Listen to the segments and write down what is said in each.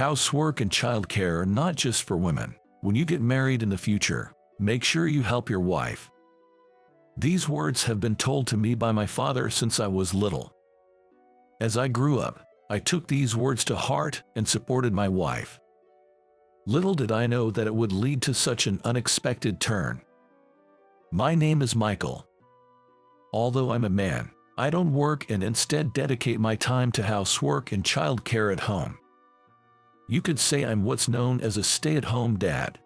Housework and childcare are not just for women. When you get married in the future, make sure you help your wife. These words have been told to me by my father since I was little. As I grew up, I took these words to heart and supported my wife. Little did I know that it would lead to such an unexpected turn. My name is Michael. Although I'm a man, I don't work and instead dedicate my time to housework and childcare at home. You could say I'm what's known as a stay-at-home dad.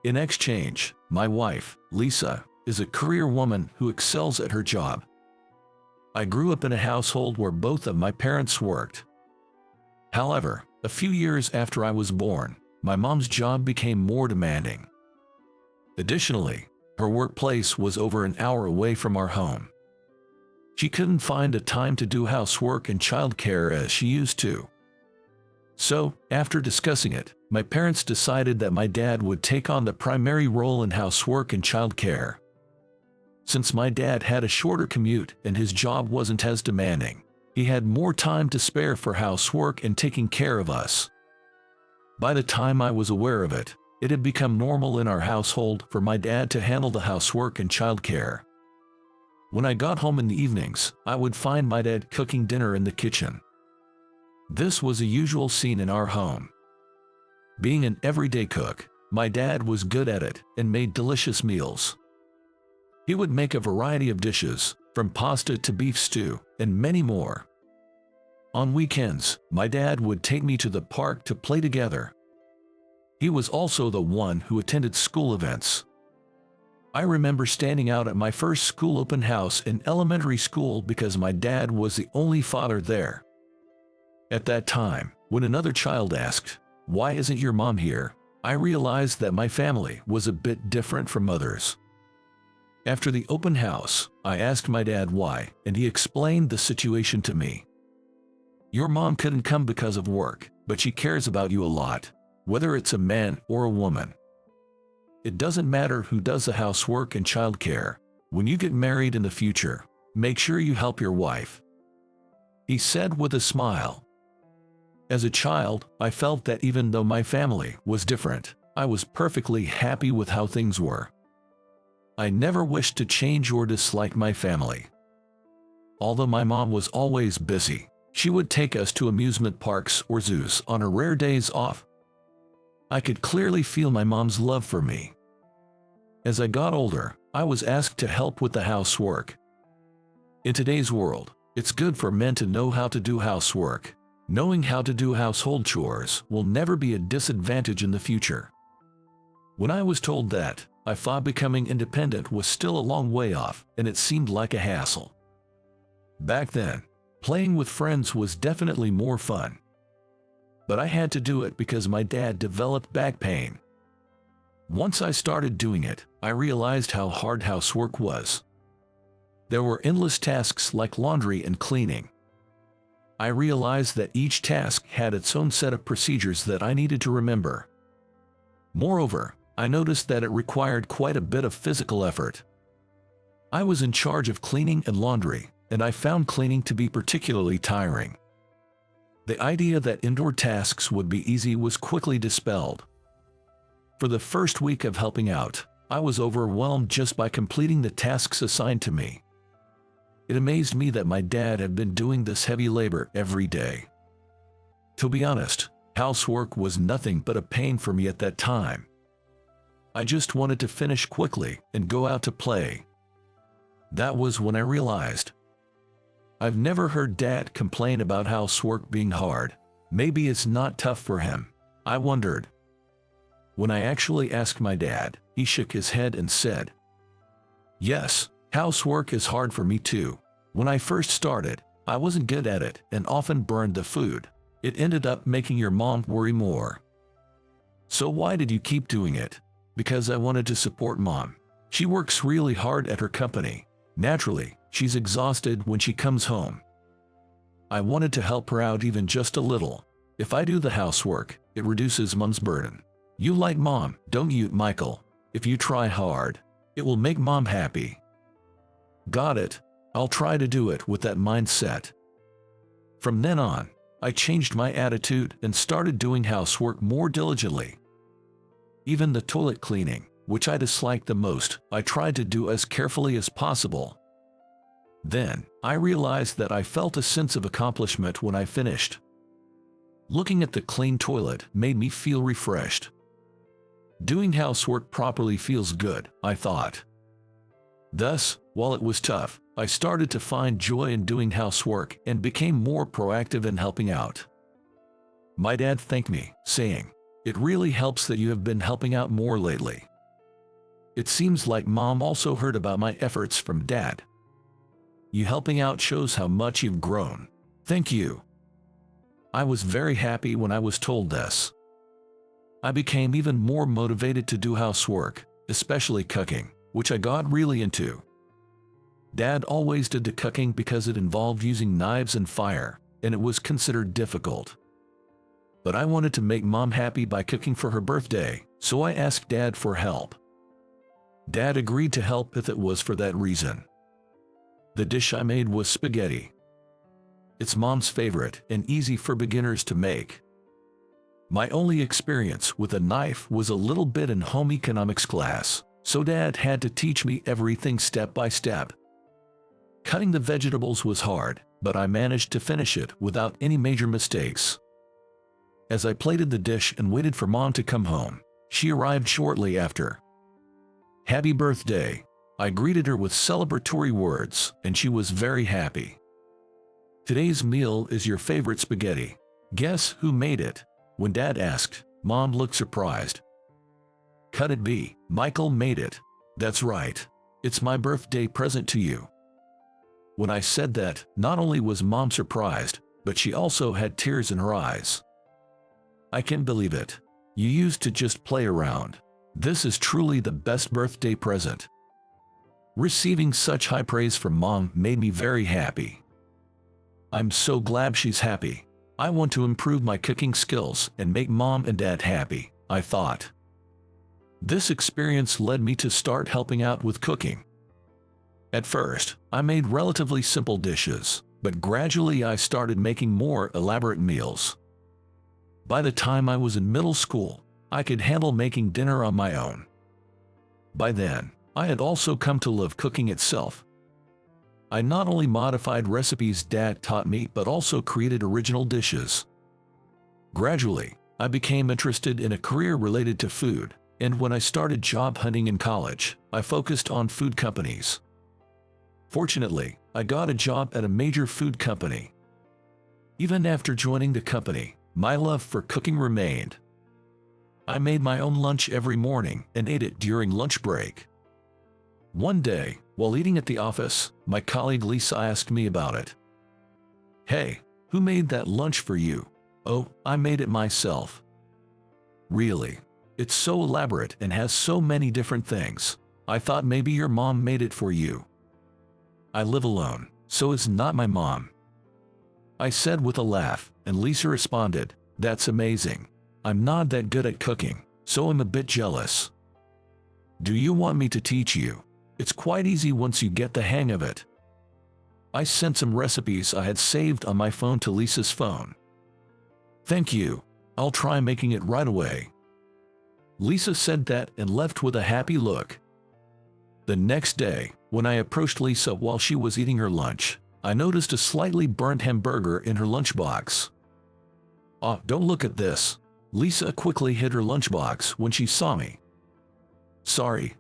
In exchange, my wife, Lisa, is a career woman who excels at her job. I grew up in a household where both of my parents worked. However, a few years after I was born, my mom's job became more demanding. Additionally, her workplace was over an hour away from our home. She couldn't find a time to do housework and childcare as she used to. So, after discussing it, my parents decided that my dad would take on the primary role in housework and childcare. Since my dad had a shorter commute and his job wasn't as demanding, he had more time to spare for housework and taking care of us. By the time I was aware of it, it had become normal in our household for my dad to handle the housework and childcare. When I got home in the evenings, I would find my dad cooking dinner in the kitchen. This was a usual scene in our home. Being an everyday cook, my dad was good at it and made delicious meals. He would make a variety of dishes, from pasta to beef stew, and many more. On weekends, my dad would take me to the park to play together. He was also the one who attended school events. I remember standing out at my first school open house in elementary school because my dad was the only father there. At that time, when another child asked, "Why isn't your mom here?" I realized that my family was a bit different from others. After the open house, I asked my dad why, and he explained the situation to me. "Your mom couldn't come because of work, but she cares about you a lot, whether it's a man or a woman. It doesn't matter who does the housework and childcare. When you get married in the future, make sure you help your wife," he said with a smile. As a child, I felt that even though my family was different, I was perfectly happy with how things were. I never wished to change or dislike my family. Although my mom was always busy, she would take us to amusement parks or zoos on her rare days off. I could clearly feel my mom's love for me. As I got older, I was asked to help with the housework. In today's world, it's good for men to know how to do housework. Knowing how to do household chores will never be a disadvantage in the future. When I was told that, I thought becoming independent was still a long way off, and it seemed like a hassle. Back then, playing with friends was definitely more fun. But I had to do it because my dad developed back pain. Once I started doing it, I realized how hard housework was. There were endless tasks like laundry and cleaning. I realized that each task had its own set of procedures that I needed to remember. Moreover, I noticed that it required quite a bit of physical effort. I was in charge of cleaning and laundry, and I found cleaning to be particularly tiring. The idea that indoor tasks would be easy was quickly dispelled. For the first week of helping out, I was overwhelmed just by completing the tasks assigned to me. It amazed me that my dad had been doing this heavy labor every day. To be honest, housework was nothing but a pain for me at that time. I just wanted to finish quickly and go out to play. That was when I realized. I've never heard Dad complain about housework being hard. Maybe it's not tough for him, I wondered. When I actually asked my dad, he shook his head and said, "Yes, housework is hard for me too. When I first started, I wasn't good at it and often burned the food. It ended up making your mom worry more." "So why did you keep doing it?" "Because I wanted to support Mom. She works really hard at her company. Naturally, she's exhausted when she comes home. I wanted to help her out even just a little. If I do the housework, it reduces Mom's burden. You like Mom, don't you, Michael? If you try hard, it will make Mom happy." "Got it. I'll try to do it with that mindset." From then on, I changed my attitude and started doing housework more diligently. Even the toilet cleaning, which I disliked the most, I tried to do as carefully as possible. Then, I realized that I felt a sense of accomplishment when I finished. Looking at the clean toilet made me feel refreshed. Doing housework properly feels good, I thought. Thus, while it was tough, I started to find joy in doing housework and became more proactive in helping out. My dad thanked me, saying, "It really helps that you have been helping out more lately." It seems like Mom also heard about my efforts from Dad. "You helping out shows how much you've grown. Thank you." I was very happy when I was told this. I became even more motivated to do housework, especially cooking, which I got really into. Dad always did the cooking because it involved using knives and fire, and it was considered difficult. But I wanted to make Mom happy by cooking for her birthday, so I asked Dad for help. Dad agreed to help if it was for that reason. The dish I made was spaghetti. It's Mom's favorite and easy for beginners to make. My only experience with a knife was a little bit in home economics class, so Dad had to teach me everything step by step. Cutting the vegetables was hard, but I managed to finish it without any major mistakes. As I plated the dish and waited for Mom to come home, she arrived shortly after. "Happy birthday." I greeted her with celebratory words, and she was very happy. "Today's meal is your favorite spaghetti. Guess who made it?" When Dad asked, Mom looked surprised. "Could it be Michael made it?" "That's right. It's my birthday present to you." When I said that, not only was Mom surprised, but she also had tears in her eyes. "I can't believe it. You used to just play around. This is truly the best birthday present." Receiving such high praise from Mom made me very happy. I'm so glad she's happy. I want to improve my cooking skills and make Mom and Dad happy, I thought. This experience led me to start helping out with cooking. At first, I made relatively simple dishes, but gradually I started making more elaborate meals. By the time I was in middle school, I could handle making dinner on my own. By then, I had also come to love cooking itself. I not only modified recipes Dad taught me but also created original dishes. Gradually, I became interested in a career related to food, and when I started job hunting in college, I focused on food companies. Fortunately, I got a job at a major food company. Even after joining the company, my love for cooking remained. I made my own lunch every morning and ate it during lunch break. One day, while eating at the office, my colleague Lisa asked me about it. "Hey, who made that lunch for you?" "Oh, I made it myself." "Really? It's so elaborate and has so many different things. I thought maybe your mom made it for you." "I live alone, so it's not my mom," I said with a laugh, and Lisa responded, "That's amazing. I'm not that good at cooking, so I'm a bit jealous. Do you want me to teach you? It's quite easy once you get the hang of it." I sent some recipes I had saved on my phone to Lisa's phone. "Thank you. I'll try making it right away." Lisa said that and left with a happy look. The next day, when I approached Lisa while she was eating her lunch, I noticed a slightly burnt hamburger in her lunchbox. "Oh, don't look at this." Lisa quickly hid her lunchbox when she saw me. Sorry.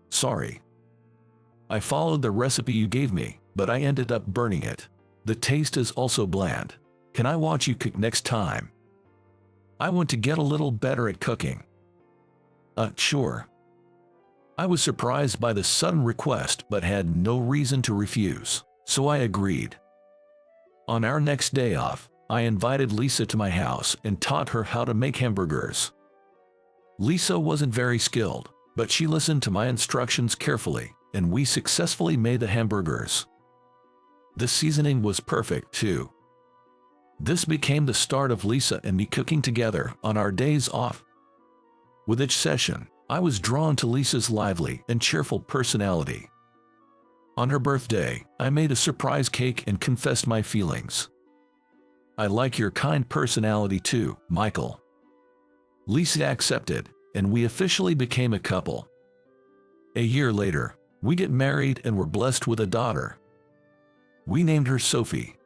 I followed the recipe you gave me, but I ended up burning it. The taste is also bland. Can I watch you cook next time? I want to get a little better at cooking." Sure." I was surprised by the sudden request but had no reason to refuse, so I agreed. On our next day off, I invited Lisa to my house and taught her how to make hamburgers. Lisa wasn't very skilled, but she listened to my instructions carefully, and we successfully made the hamburgers. The seasoning was perfect too. This became the start of Lisa and me cooking together on our days off. With each session, I was drawn to Lisa's lively and cheerful personality. On her birthday, I made a surprise cake and confessed my feelings. I like your kind personality too, Michael. Lisa accepted, and we officially became a couple. A year later, we get married and were blessed with a daughter. We named her Sophie.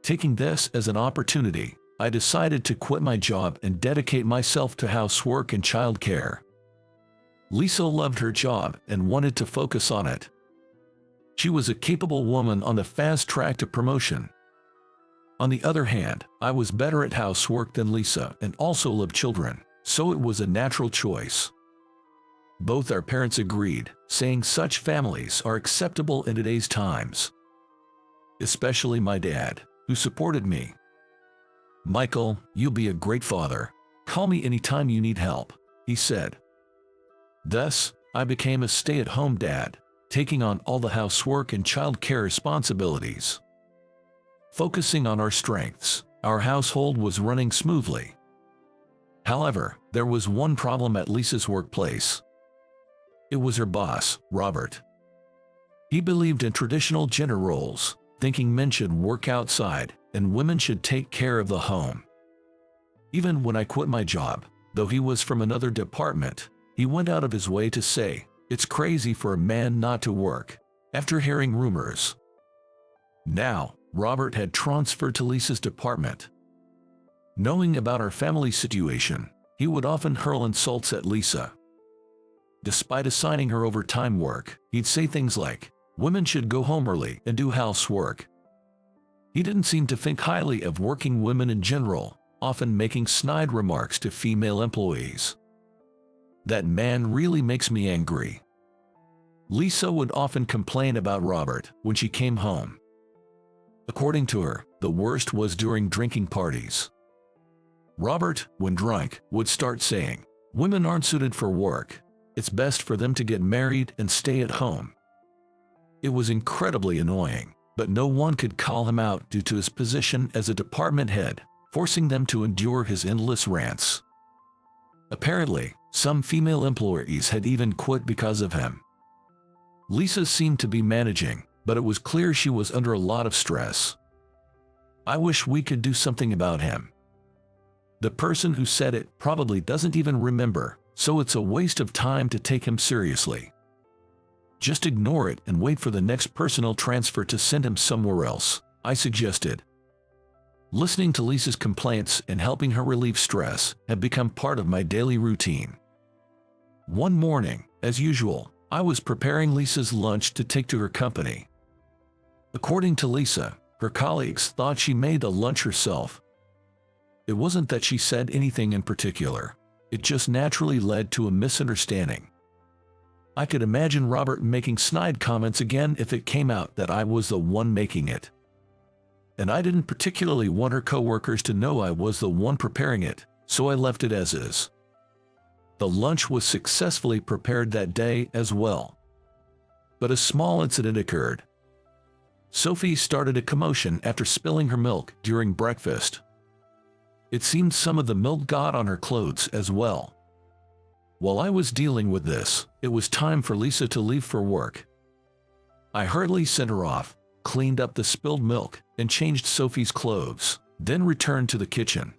Taking this as an opportunity, I decided to quit my job and dedicate myself to housework and childcare. Lisa loved her job and wanted to focus on it. She was a capable woman on the fast track to promotion. On the other hand, I was better at housework than Lisa and also loved children, so it was a natural choice. Both our parents agreed, saying such families are acceptable in today's times. Especially my dad, who supported me. Michael, you'll be a great father. Call me anytime you need help, he said. Thus, I became a stay-at-home dad, taking on all the housework and childcare responsibilities. Focusing on our strengths, our household was running smoothly. However, there was one problem at Lisa's workplace. It was her boss, Robert. He believed in traditional gender roles, thinking men should work outside and women should take care of the home. Even when I quit my job, though he was from another department, he went out of his way to say, "It's crazy for a man not to work," after hearing rumors. Now, Robert had transferred to Lisa's department. Knowing about our family situation, he would often hurl insults at Lisa. Despite assigning her overtime work, he'd say things like, "Women should go home early and do housework." He didn't seem to think highly of working women in general, often making snide remarks to female employees. That man really makes me angry. Lisa would often complain about Robert when she came home. According to her, the worst was during drinking parties. Robert, when drunk, would start saying, "Women aren't suited for work. It's best for them to get married and stay at home." It was incredibly annoying, but no one could call him out due to his position as a department head, forcing them to endure his endless rants. Apparently, some female employees had even quit because of him. Lisa seemed to be managing, but it was clear she was under a lot of stress. I wish we could do something about him. The person who said it probably doesn't even remember, so it's a waste of time to take him seriously. Just ignore it and wait for the next personal transfer to send him somewhere else, I suggested. Listening to Lisa's complaints and helping her relieve stress had become part of my daily routine. One morning, as usual, I was preparing Lisa's lunch to take to her company. According to Lisa, her colleagues thought she made the lunch herself. It wasn't that she said anything in particular. It just naturally led to a misunderstanding. I could imagine Robert making snide comments again if it came out that I was the one making it. And I didn't particularly want her coworkers to know I was the one preparing it, so I left it as is. The lunch was successfully prepared that day as well. But a small incident occurred. Sophie started a commotion after spilling her milk during breakfast. It seemed some of the milk got on her clothes as well. While I was dealing with this, it was time for Lisa to leave for work. I hurriedly sent her off, cleaned up the spilled milk, and changed Sophie's clothes, then returned to the kitchen.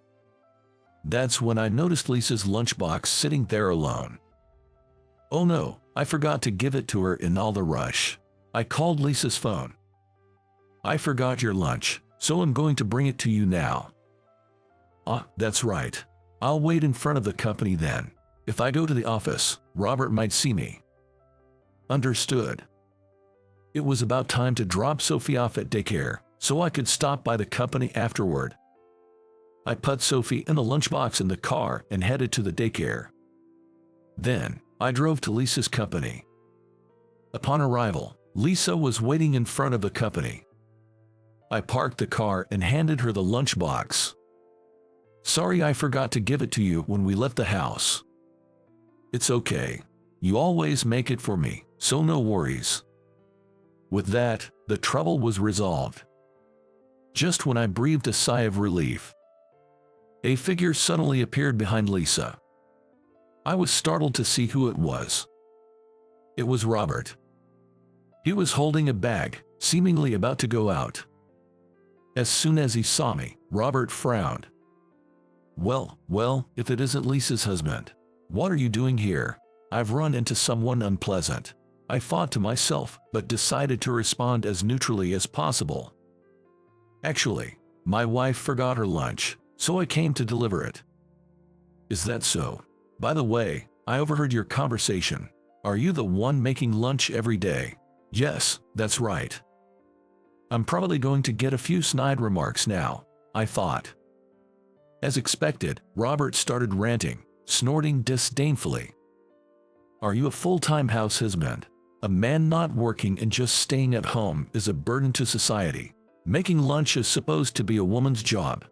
That's when I noticed Lisa's lunchbox sitting there alone. Oh no, I forgot to give it to her in all the rush. I called Lisa's phone. "I forgot your lunch, so I'm going to bring it to you now." "Ah, that's right. I'll wait in front of the company then. If I go to the office, Robert might see me." Understood. It was about time to drop Sophie off at daycare, so I could stop by the company afterward. I put Sophie and the lunchbox in the car and headed to the daycare. Then, I drove to Lisa's company. Upon arrival, Lisa was waiting in front of the company. I parked the car and handed her the lunchbox. "Sorry I forgot to give it to you when we left the house." "It's okay. You always make it for me, so no worries." With that, the trouble was resolved. Just when I breathed a sigh of relief, a figure suddenly appeared behind Lisa. I was startled to see who it was. It was Robert. He was holding a bag, seemingly about to go out. As soon as he saw me, Robert frowned. Well, if it isn't Lisa's husband. What are you doing here? I've run into someone unpleasant. I thought to myself, but decided to respond as neutrally as possible. Actually, my wife forgot her lunch, so I came to deliver it. Is that so? By the way, I overheard your conversation. Are you the one making lunch every day? Yes, that's right. I'm probably going to get a few snide remarks now, I thought. As expected, Robert started ranting, snorting disdainfully. Are you a full-time house husband? A man not working and just staying at home is a burden to society. Making lunch is supposed to be a woman's job.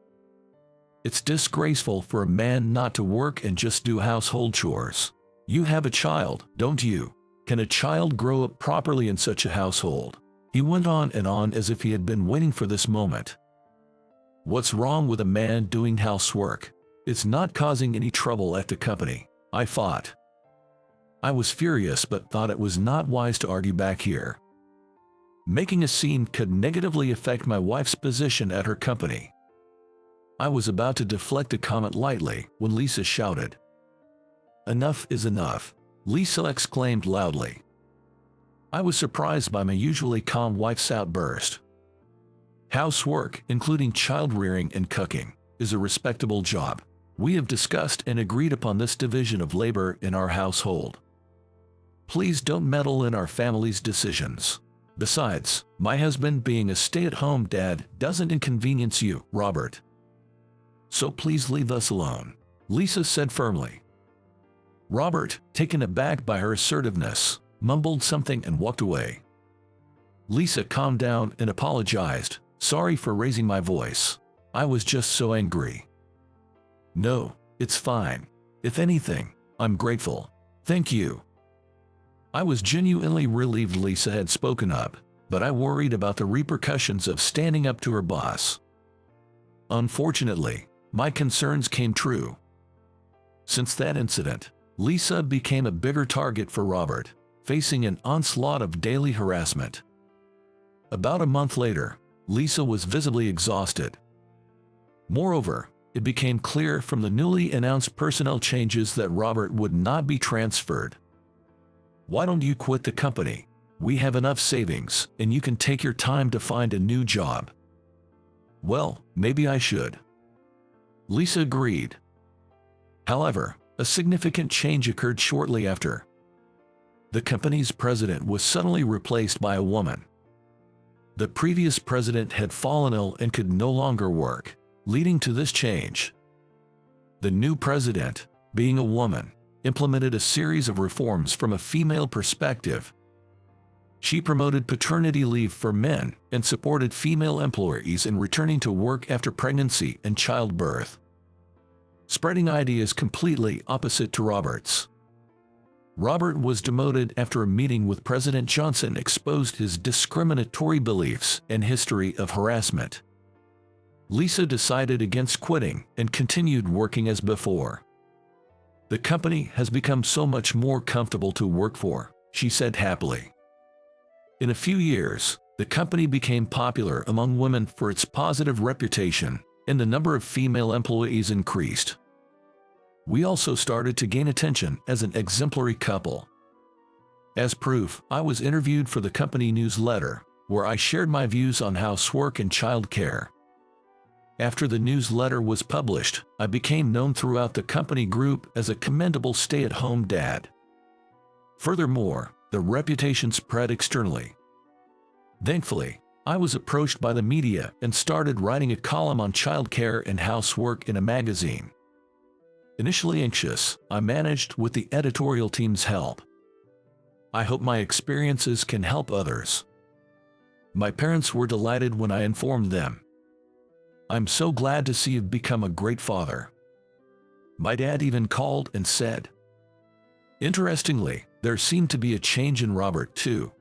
It's disgraceful for a man not to work and just do household chores. You have a child, don't you? Can a child grow up properly in such a household? He went on and on as if he had been waiting for this moment. What's wrong with a man doing housework? It's not causing any trouble at the company, I thought. I was furious but thought it was not wise to argue back here. Making a scene could negatively affect my wife's position at her company. I was about to deflect a comment lightly when Lisa shouted. Enough is enough, Lisa exclaimed loudly. I was surprised by my usually calm wife's outburst. Housework, including child-rearing and cooking, is a respectable job. We have discussed and agreed upon this division of labor in our household. Please don't meddle in our family's decisions. Besides, my husband being a stay-at-home dad doesn't inconvenience you, Robert. So please leave us alone, Lisa said firmly. Robert, taken aback by her assertiveness, mumbled something and walked away. Lisa calmed down and apologized. Sorry for raising my voice. I was just so angry. No, it's fine. If anything, I'm grateful. Thank you. I was genuinely relieved Lisa had spoken up, but I worried about the repercussions of standing up to her boss. Unfortunately, my concerns came true. Since that incident, Lisa became a bigger target for Robert, facing an onslaught of daily harassment. About a month later, Lisa was visibly exhausted. Moreover, it became clear from the newly announced personnel changes that Robert would not be transferred. Why don't you quit the company? We have enough savings, and you can take your time to find a new job. Well, maybe I should. Lisa agreed. However, a significant change occurred shortly after. The company's president was suddenly replaced by a woman. The previous president had fallen ill and could no longer work, leading to this change. The new president, being a woman, implemented a series of reforms from a female perspective. She promoted paternity leave for men and supported female employees in returning to work after pregnancy and childbirth, spreading ideas completely opposite to Robert's. Robert was demoted after a meeting with President Johnson exposed his discriminatory beliefs and history of harassment. Lisa decided against quitting and continued working as before. The company has become so much more comfortable to work for, she said happily. In a few years, the company became popular among women for its positive reputation, and the number of female employees increased. We also started to gain attention as an exemplary couple. As proof, I was interviewed for the company newsletter, where I shared my views on housework and childcare. After the newsletter was published, I became known throughout the company group as a commendable stay-at-home dad. Furthermore, the reputation spread externally. Thankfully, I was approached by the media and started writing a column on childcare and housework in a magazine. Initially anxious, I managed with the editorial team's help. I hope my experiences can help others. My parents were delighted when I informed them. I'm so glad to see you've become a great father. My dad even called and said. Interestingly, there seemed to be a change in Robert too.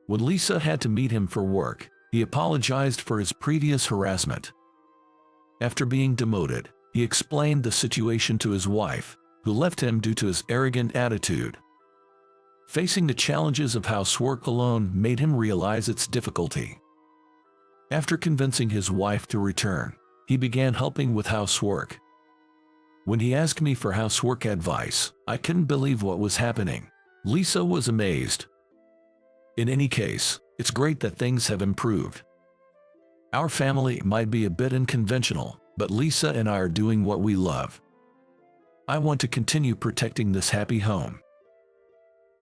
When Lisa had to meet him for work, he apologized for his previous harassment. After being demoted, he explained the situation to his wife, who left him due to his arrogant attitude. Facing the challenges of housework alone made him realize its difficulty. After convincing his wife to return, he began helping with housework. When he asked me for housework advice, I couldn't believe what was happening. Lisa was amazed. In any case, it's great that things have improved. Our family might be a bit unconventional, but Lisa and I are doing what we love. I want to continue protecting this happy home.